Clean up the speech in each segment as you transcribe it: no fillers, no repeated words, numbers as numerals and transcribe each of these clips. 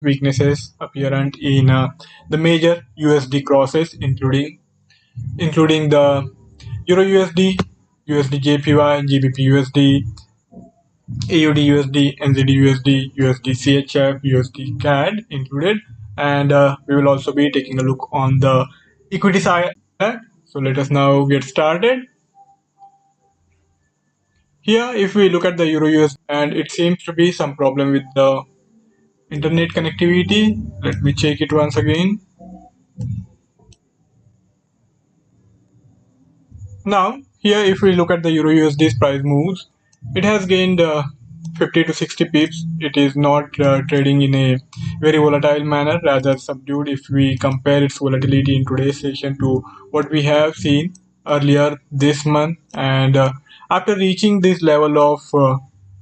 weaknesses apparent in the major USD crosses, including the Euro USD, USD JPY, GBP USD, AUD USD, NZD USD, USD CHF, USD CAD included, and we will also be taking a look on the equity side. So let us now get started. Here, if we look at the Euro USD, and it seems to be some problem with the internet connectivity. Let me check it once again. Now, here if we look at the Euro USD's price moves, it has gained 50 to 60 pips. It is not trading in a very volatile manner, rather subdued if we compare its volatility in today's session to what we have seen earlier this month. And after reaching this level of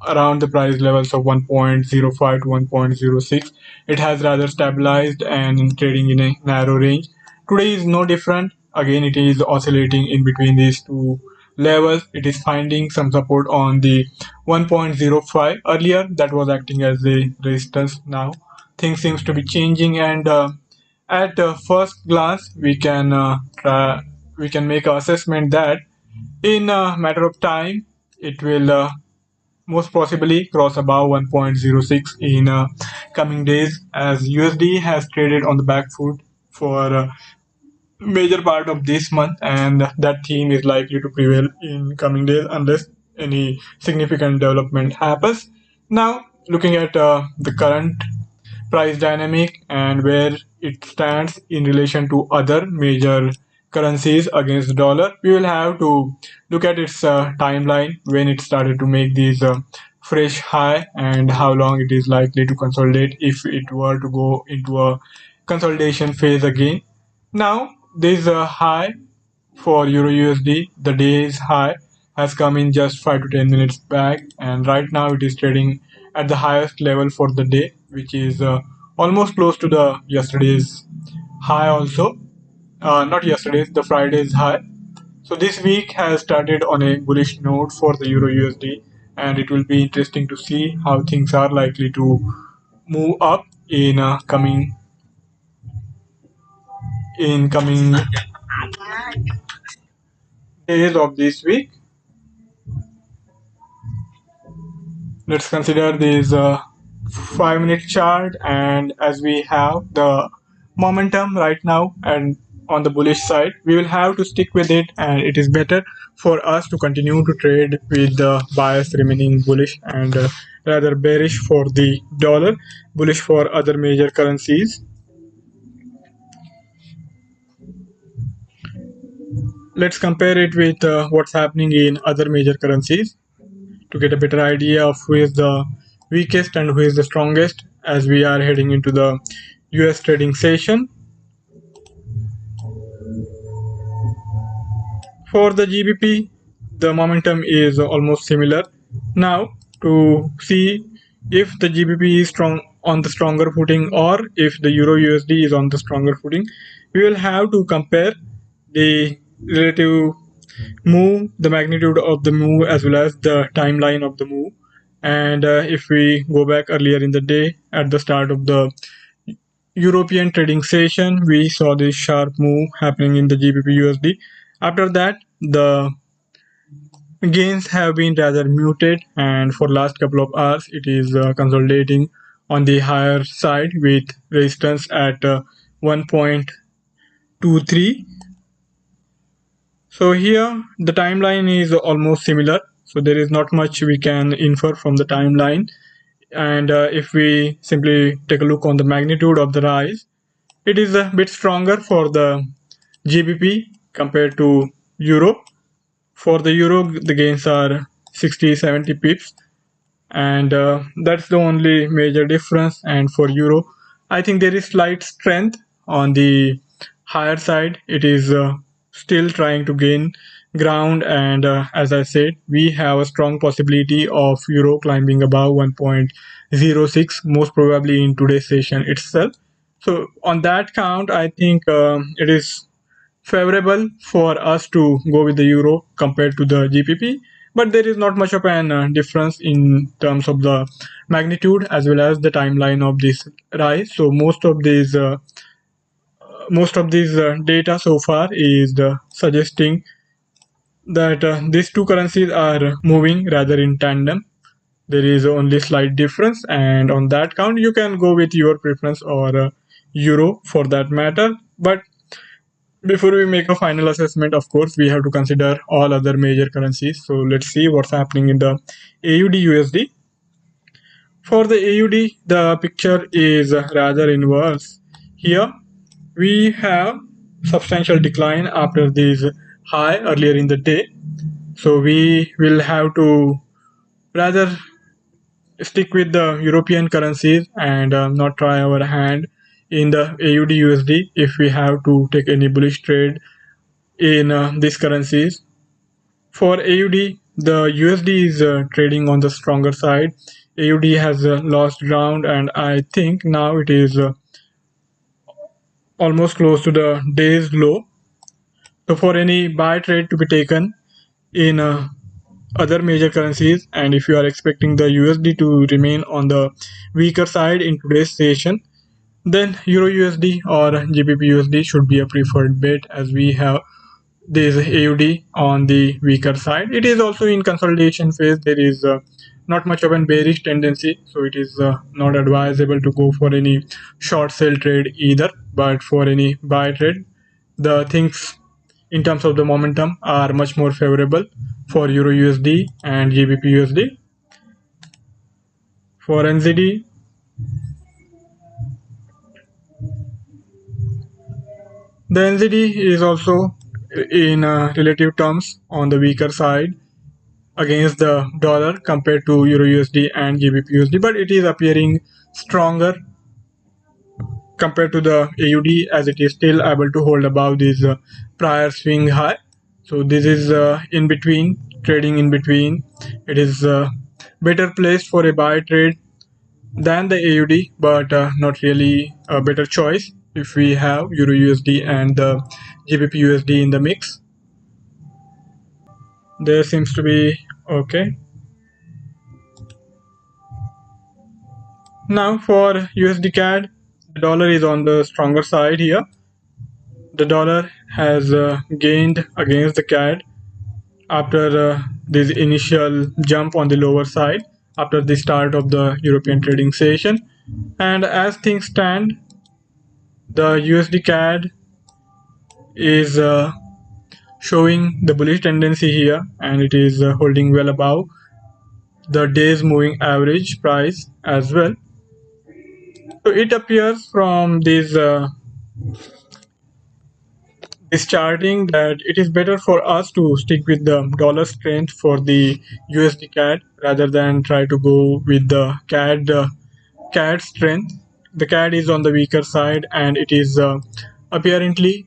around the price levels of 1.05 to 1.06, it has rather stabilized and trading in a narrow range. Today is no different. Again, it is oscillating in between these two levels. It is finding some support on the 1.05. Earlier, that was acting as a resistance. Now, things seems to be changing, and at first glance, we can make an assessment that in a matter of time, it will most possibly cross above 1.06 in coming days, as USD has traded on the back foot for major part of this month, and that theme is likely to prevail in coming days unless any significant development happens. Now, looking at the current price dynamic and where it stands in relation to other major currencies against the dollar, we will have to look at its timeline when it started to make these fresh high, and how long it is likely to consolidate if it were to go into a consolidation phase again. Now, this high for Euro USD, the day's high, has come in just 5 to 10 minutes back, and right now it is trading at the highest level for the day, which is almost close to the yesterday's high also. Not yesterday's, the Friday's high. So this week has started on a bullish note for the Euro USD, and it will be interesting to see how things are likely to move up in coming days of this week. Let's consider this 5-minute chart, and as we have the momentum right now and on the bullish side, we will have to stick with it, and it is better for us to continue to trade with the bias remaining bullish and rather bearish for the dollar, bullish for other major currencies. Let's compare it with what's happening in other major currencies to get a better idea of who is the weakest and who is the strongest as we are heading into the US trading session. For the GBP, the momentum is almost similar. Now, to see if the GBP is strong on the stronger footing or if the Euro USD is on the stronger footing, we will have to compare the relative move, the magnitude of the move, as well as the timeline of the move. And if we go back earlier in the day at the start of the European trading session, we saw this sharp move happening in the GBP USD. After that, the gains have been rather muted, and for last couple of hours it is consolidating on the higher side with resistance at 1.23. So here the timeline is almost similar, so there is not much we can infer from the timeline. And if we simply take a look on the magnitude of the rise, it is a bit stronger for the GBP compared to Euro. For the Euro, the gains are 60-70 pips, and that's the only major difference. And for Euro, I think there is slight strength on the higher side. It is still trying to gain ground, and as I said, we have a strong possibility of Euro climbing above 1.06, most probably in today's session itself. So on that count, I think it is favorable for us to go with the Euro compared to the GBP. but there is not much of an difference in terms of the magnitude as well as the timeline of this rise. So most of these data so far is suggesting that these two currencies are moving rather in tandem. There is only slight difference, and on that count you can go with your preference or euro for that matter. But before we make a final assessment, of course we have to consider all other major currencies. So let's see what's happening in the AUD USD. For the AUD, the picture is rather inverse. Here we have substantial decline after this high earlier in the day. So we will have to rather stick with the European currencies and not try our hand in the AUD USD if we have to take any bullish trade in these currencies. For AUD, the USD is trading on the stronger side. AUD has lost ground, and I think now it is almost close to the day's low. So for any buy trade to be taken in other major currencies, and if you are expecting the USD to remain on the weaker side in today's session, then Euro USD or GBP USD should be a preferred bet, as we have this AUD on the weaker side. It is also in consolidation phase. There is not much of a bearish tendency, so it is not advisable to go for any short sell trade either. But for any buy trade, the things in terms of the momentum are much more favorable for Euro USD and GBP USD. For NZD, the NZD is also in relative terms on the weaker side against the dollar compared to Euro USD and GBP USD, but it is appearing stronger compared to the AUD, as it is still able to hold above this prior swing high. So this is in between, trading in between. It is better placed for a buy trade than the AUD, but not really a better choice if we have Euro USD and the GBP USD in the mix. There seems to be okay. Now for USD CAD, the dollar is on the stronger side here. The dollar has gained against the CAD after this initial jump on the lower side after the start of the European trading session. And as things stand, the USD CAD is showing the bullish tendency here, and it is holding well above the day's moving average price as well. So it appears from this charting that it is better for us to stick with the dollar strength for the USD CAD rather than try to go with the CAD strength. The CAD is on the weaker side, and it is apparently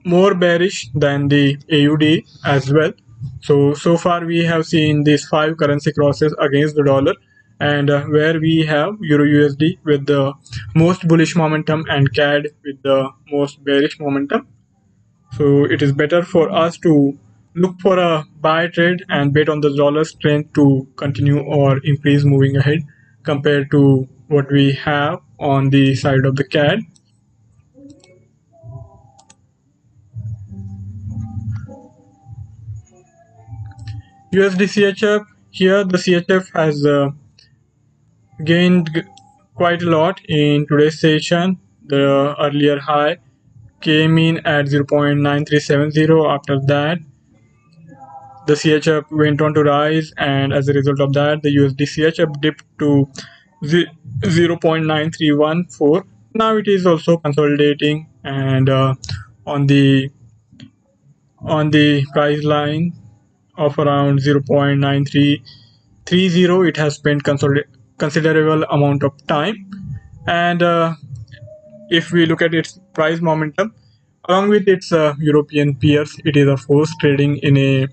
more bearish than the AUD as well. So far we have seen these 5 currency crosses against the dollar, and where we have Euro USD with the most bullish momentum and CAD with the most bearish momentum. So it is better for us to look for a buy trade and bet on the dollar strength to continue or increase moving ahead compared to what we have on the side of the CAD. USD CHF, here the CHF has gained quite a lot in today's session. The earlier high came in at 0.9370. After that, the CHF went on to rise, and as a result of that, the USD CHF dipped to 0.9314. Now it is also consolidating, and on the price line of around 0.9330, it has spent considerable amount of time. And if we look at its price momentum along with its European peers, it is of course trading in a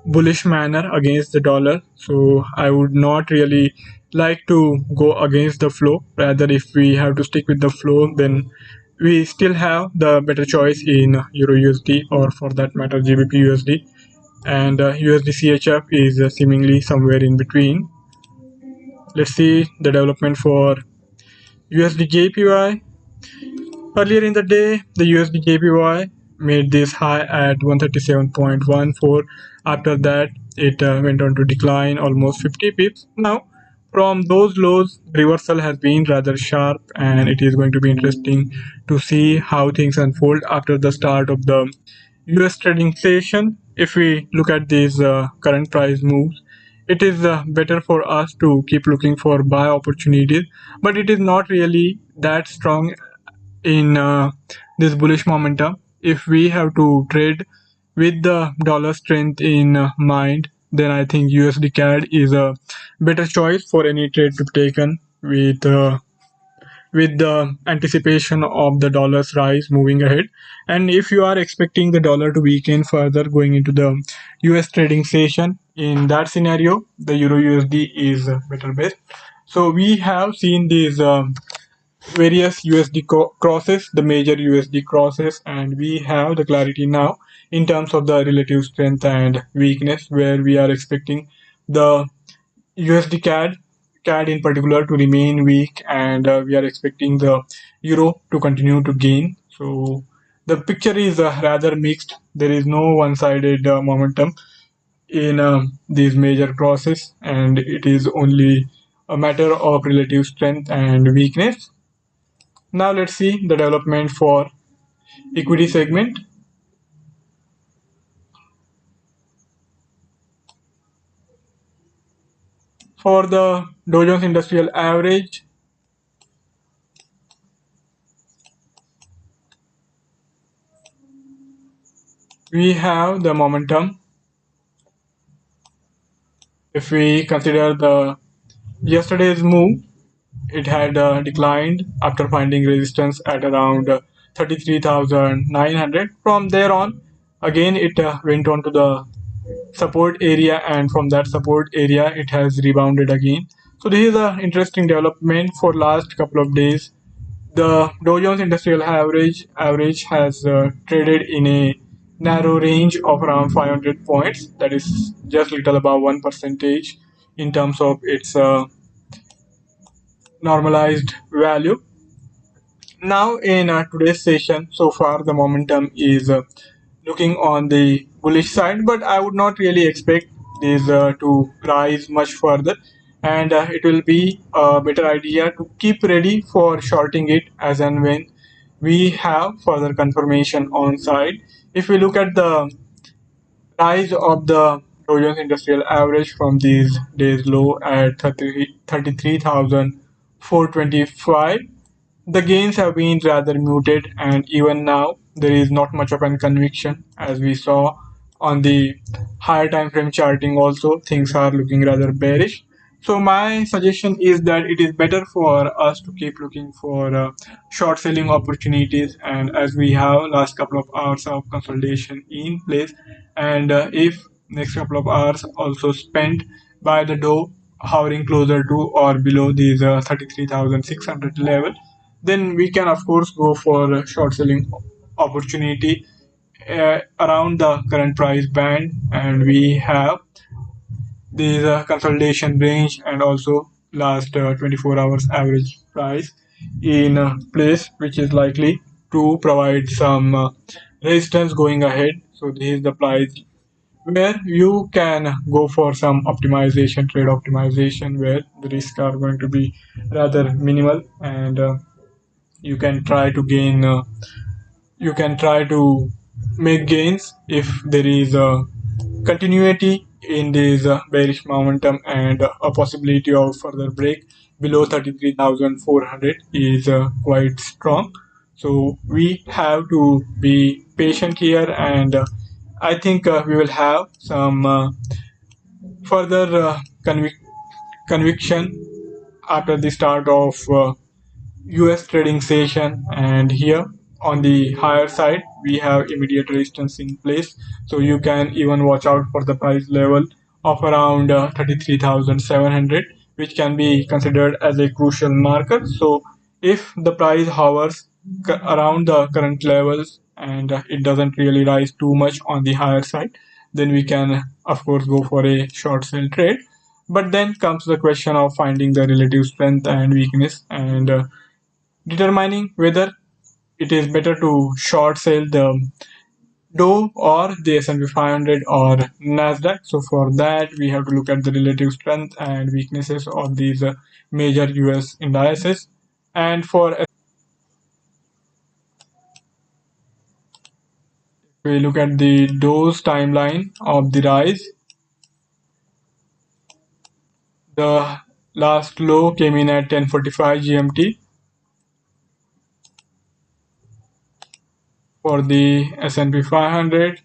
bullish manner against the dollar. So I would not really like to go against the flow. Rather, if we have to stick with the flow, then we still have the better choice in Euro USD, or for that matter GBP USD. and USD CHF is seemingly somewhere in between. Let's see the development for USD JPY. Earlier in the day, the USD JPY made this high at 137.14. After that, it went on to decline almost 50 pips. Now, from those lows, reversal has been rather sharp, and it is going to be interesting to see how things unfold after the start of the US trading session. If we look at these current price moves, it is better for us to keep looking for buy opportunities, but it is not really that strong in this bullish momentum. If we have to trade with the dollar strength in mind, then I think USD CAD is a better choice for any trade to be taken with the anticipation of the dollar's rise moving ahead. And if you are expecting the dollar to weaken further going into the US trading session, in that scenario, the Euro USD is better bet. So we have seen these various USD crosses, the major USD crosses, and we have the clarity now in terms of the relative strength and weakness, where we are expecting the USD CAD in particular to remain weak, and we are expecting the euro to continue to gain. So the picture is rather mixed. There is no one-sided momentum in these major crosses, and it is only a matter of relative strength and weakness. Now let's see the development for equity segment. For the Dow Jones Industrial Average, we have the momentum. If we consider the yesterday's move, it had declined after finding resistance at around 33,900. From there on, again it went on to the support area, and from that support area it has rebounded again. So this is an interesting development for last couple of days. The Dow Jones Industrial Average has traded in a narrow range of around 500 points. That is just little above 1% in terms of its normalized value. Now in today's session, so far the momentum is looking on the bullish side, but I would not really expect this to rise much further, and it will be a better idea to keep ready for shorting it as and when we have further confirmation on side. If we look at the rise of the Dow Jones Industrial Average from these days low at 33,425, the gains have been rather muted, and even now there is not much of an conviction. As we saw on the higher time frame charting also, things are looking rather bearish. So my suggestion is that it is better for us to keep looking for short selling opportunities, and as we have last couple of hours of consolidation in place, and if next couple of hours also spent by the Dow hovering closer to or below these 33,600 level, then we can of course go for a short selling opportunity around the current price band, and we have this consolidation range and also last 24 hours average price in place, which is likely to provide some resistance going ahead. So this is the price where you can go for some optimization, trade optimization, where the risks are going to be rather minimal, and you can try to gain you can try to make gains if there is a continuity in this bearish momentum, and a possibility of further break below 33,400 is quite strong. So we have to be patient here, and I think we will have some further conviction after the start of US trading session. And here on the higher side we have immediate resistance in place, so you can even watch out for the price level of around 33,700, which can be considered as a crucial marker. So if the price hovers around the current levels and it doesn't really rise too much on the higher side, then we can of course go for a short sell trade. But then comes the question of finding the relative strength and weakness, and determining whether it is better to short sell the Dow or the S&P 500 or Nasdaq. So for that we have to look at the relative strength and weaknesses of these major US indices. And for we look at the Dow's timeline of the rise, the last low came in at 10:45 GMT. For the S&P 500,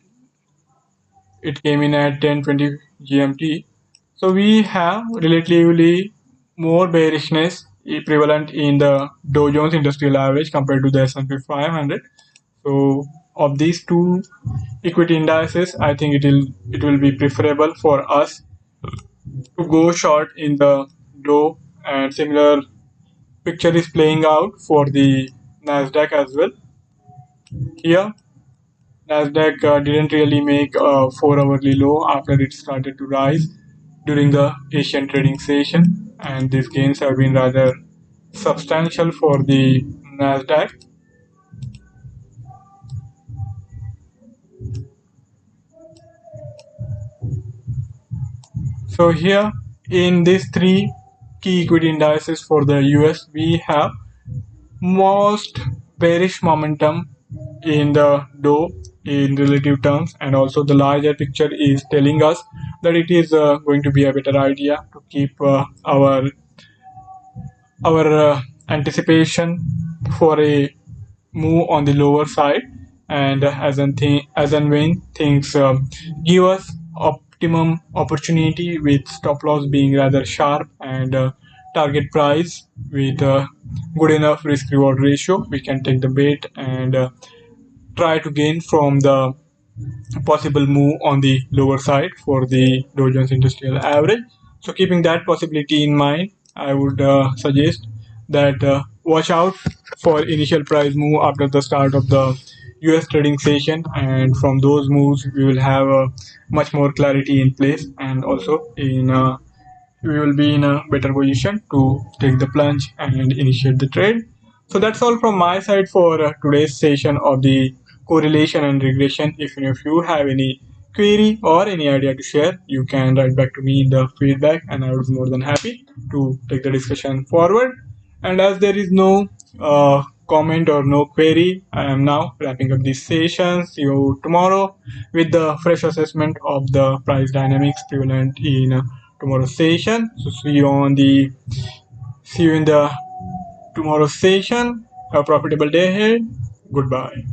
it came in at 10:20 GMT. So we have relatively more bearishness prevalent in the Dow Jones Industrial Average compared to the S&P 500. So of these two equity indices, I think it will be preferable for us to go short in the Dow, and similar picture is playing out for the Nasdaq as well. Here, Nasdaq didn't really make a 4 hourly low after it started to rise during the Asian trading session, and these gains have been rather substantial for the Nasdaq. So here in these three key equity indices for the US, we have most bearish momentum in the Dow in relative terms, and also the larger picture is telling us that it is going to be a better idea to keep our anticipation for a move on the lower side, and as and when things give us optimum opportunity with stop loss being rather sharp and target price with good enough risk reward ratio, we can take the bait and try to gain from the possible move on the lower side for the Dow Jones Industrial Average. So keeping that possibility in mind, I would suggest that watch out for initial price move after the start of the US trading session, and from those moves we will have much more clarity in place, and also we will be in a better position to take the plunge and initiate the trade. So that's all from my side for today's session of the correlation and regression. If you have any query or any idea to share, you can write back to me in the feedback, and I would be more than happy to take the discussion forward. And as there is no comment or no query, I am now wrapping up this session. See you tomorrow with the fresh assessment of the price dynamics prevalent in tomorrow's session. So see you in the tomorrow's session. Have a profitable day ahead. Goodbye.